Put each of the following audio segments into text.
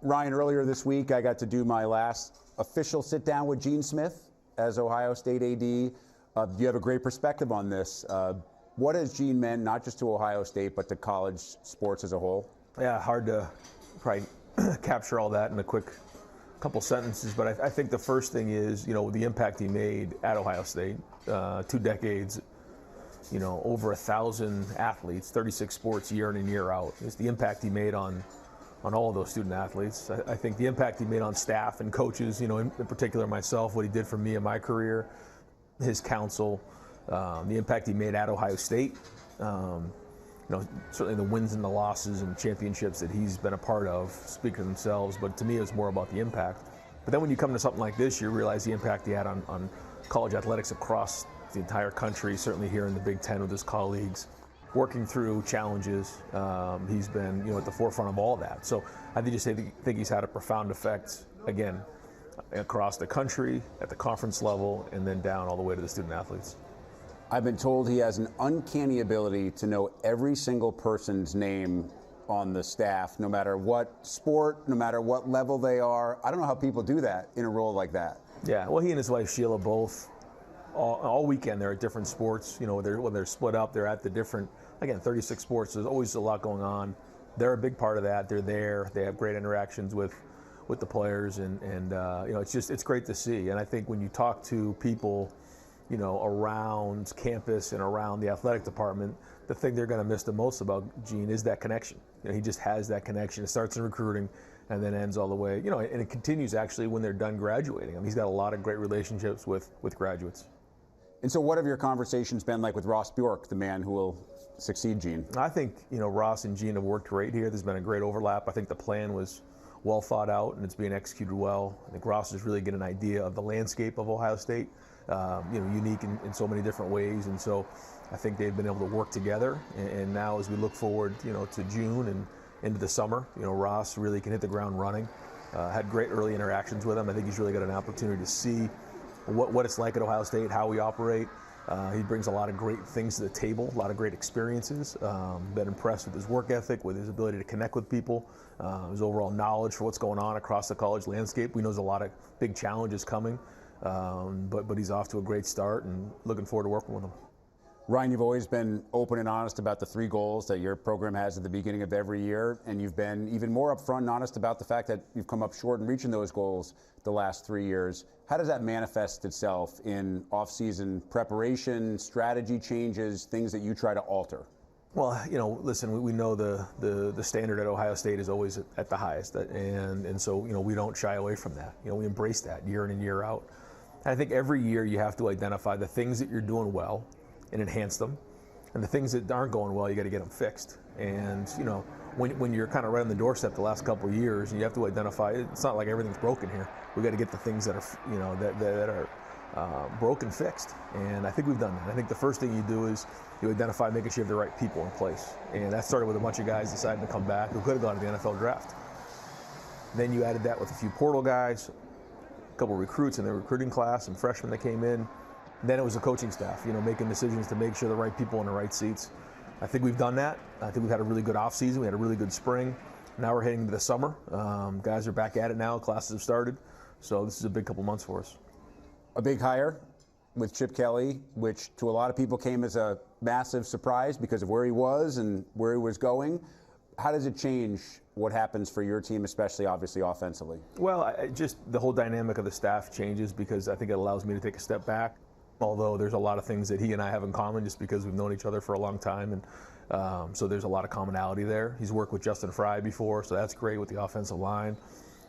Ryan, earlier this week, I got to do my last official sit-down with Gene Smith as Ohio State AD. You have a great perspective on this. What has Gene meant, not just to Ohio State, but to college sports as a whole? Yeah, hard to probably capture all that in a quick couple sentences, but I think the first thing is, the impact he made at Ohio State, 2 decades, over 1,000 athletes, 36 sports year in and year out. It's the impact he made on all of those student athletes. I think the impact he made on staff and coaches, in particular myself, what he did for me in my career, his counsel, the impact he made at Ohio State, certainly the wins and the losses and championships that he's been a part of speak for themselves, but to me it's more about the impact. But then when you come to something like this, you realize the impact he had on college athletics across the entire country, certainly here in the Big Ten with his colleagues, working through challenges. He's been at the forefront of all that. So I think he's had a profound effect, again, across the country, at the conference level, and then down all the way to the student athletes. I've been told he has an uncanny ability to know every single person's name on the staff, no matter what sport, no matter what level they are. I don't know how people do that in a role like that. Yeah, well, he and his wife Sheila both, all weekend they're at different sports. When they're split up, they're at the different, again, 36 sports. There's always a lot going on. They're a big part of that. They're there. They have great interactions with the players, and it's great to see. And I think when you talk to people, around campus and around the athletic department, the thing they're going to miss the most about Gene is that connection. He just has that connection. It starts in recruiting and then ends all the way, and it continues actually when they're done graduating. I mean, he's got a lot of great relationships with graduates. And so what have your conversations been like with Ross Bjork, the man who will succeed Gene? I think, Ross and Gene have worked great here. There's been a great overlap. I think the plan was well thought out and it's being executed well. I think Ross is really getting an idea of the landscape of Ohio State. Unique in so many different ways, and so I think they've been able to work together. And now, as we look forward, to June and into the summer, Ross really can hit the ground running. Had great early interactions with him. I think he's really got an opportunity to see what it's like at Ohio State, how we operate. He brings a lot of great things to the table, a lot of great experiences. Been impressed with his work ethic, with his ability to connect with people, his overall knowledge for what's going on across the college landscape. We know there's a lot of big challenges coming. But he's off to a great start and looking forward to working with him. Ryan, you've always been open and honest about the 3 goals that your program has at the beginning of every year, and you've been even more upfront and honest about the fact that you've come up short in reaching those goals the last 3 years. How does that manifest itself in off-season preparation, strategy changes, things that you try to alter? Well, listen, we know the standard at Ohio State is always at the highest, and so, we don't shy away from that. We embrace that year in and year out. And I think every year you have to identify the things that you're doing well and enhance them, and the things that aren't going well, you got to get them fixed. And when you're kind of right on the doorstep the last couple of years, and you have to identify, it's not like everything's broken here. We got to get the things that are that are broken fixed, and I think we've done that. I think the first thing you do is you identify making sure you have the right people in place, and that started with a bunch of guys deciding to come back who could have gone to the NFL draft. Then you added that with a few portal guys, a couple of recruits in the recruiting class, and freshmen that came in. Then it was the coaching staff, making decisions to make sure the right people in the right seats. I think we've done that. I think we've had a really good offseason. We had a really good spring. Now we're heading into the summer. Guys are back at it now. Classes have started. So this is a big couple months for us. A big hire with Chip Kelly, which to a lot of people came as a massive surprise because of where he was and where he was going. How does it change what happens for your team, especially obviously offensively? Well, just the whole dynamic of the staff changes because I think it allows me to take a step back. Although there's a lot of things that he and I have in common just because we've known each other for a long time, and so there's a lot of commonality there. He's worked with Justin Fry before, so that's great with the offensive line.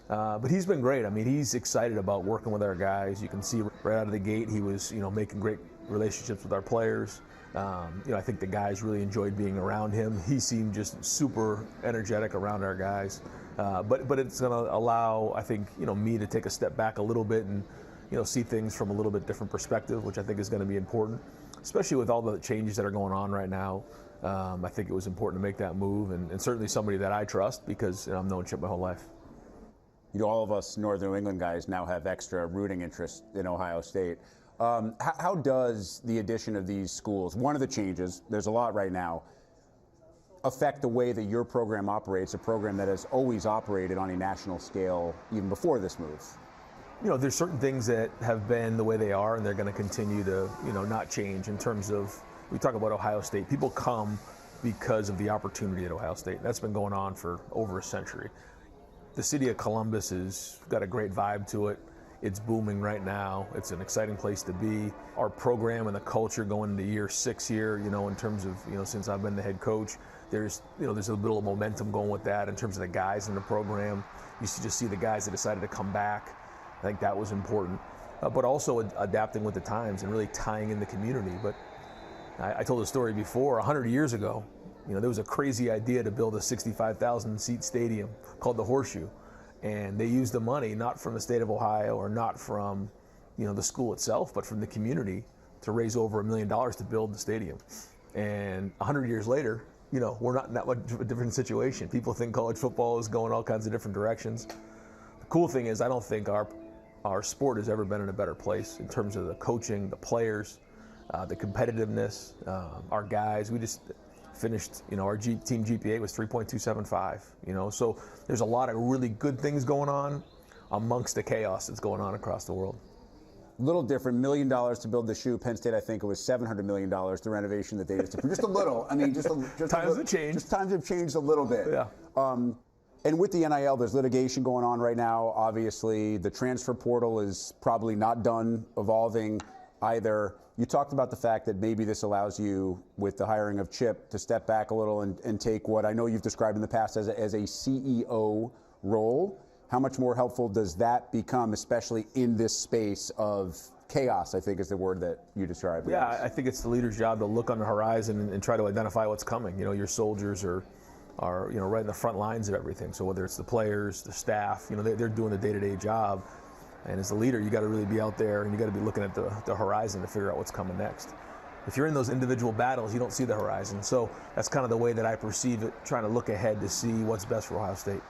But he's been great. I mean, he's excited about working with our guys. You can see right out of the gate he was, making great relationships with our players. I think the guys really enjoyed being around him. He seemed just super energetic around our guys. But it's going to allow, I think, me to take a step back a little bit and see things from a little bit different perspective, which I think is going to be important, especially with all the changes that are going on right now. I think it was important to make that move, and certainly somebody that I trust because I've known Chip my whole life. All of us Northern New England guys now have extra rooting interest in Ohio State. How does the addition of these schools, one of the changes, there's a lot right now, affect the way that your program operates, a program that has always operated on a national scale even before this move? You know, there's certain things that have been the way they are, and they're going to continue to, not change. In terms of, we talk about Ohio State, people come because of the opportunity at Ohio State. That's been going on for over a century. The city of Columbus has got a great vibe to it. It's booming right now. It's an exciting place to be. Our program and the culture going into year 6 here, in terms of, since I've been the head coach, there's a little momentum going with that in terms of the guys in the program. You just see the guys that decided to come back. I think that was important. But also adapting with the times and really tying in the community. But I told a story before, 100 years ago, there was a crazy idea to build a 65,000 seat stadium called the Horseshoe. And they used the money not from the state of Ohio or not from, the school itself, but from the community to raise over $1 million to build the stadium. And 100 years later, we're not in that much of a different situation. People think college football is going all kinds of different directions. The cool thing is I don't think our sport has ever been in a better place in terms of the coaching, the players, the competitiveness, our guys. We just finished, our team GPA was 3.275, so there's a lot of really good things going on amongst the chaos that's going on across the world. A little different, $1 million to build the shoe. Penn State, I think it was $700 million, the renovation that they did. Just a little. I mean, just times have changed. Just times have changed a little bit. Yeah. And with the NIL, there's litigation going on right now. Obviously, the transfer portal is probably not done evolving either. You talked about the fact that maybe this allows you, with the hiring of Chip, to step back a little and take what I know you've described in the past as a CEO role. How much more helpful does that become, especially in this space of chaos, I think is the word that you described? Yeah, I think it's the leader's job to look on the horizon and try to identify what's coming. Your soldiers are right in the front lines of everything. So whether it's the players, the staff, they're doing the day-to-day job. And as a leader, you got to really be out there and you got to be looking at the horizon to figure out what's coming next. If you're in those individual battles, you don't see the horizon. So that's kind of the way that I perceive it, trying to look ahead to see what's best for Ohio State.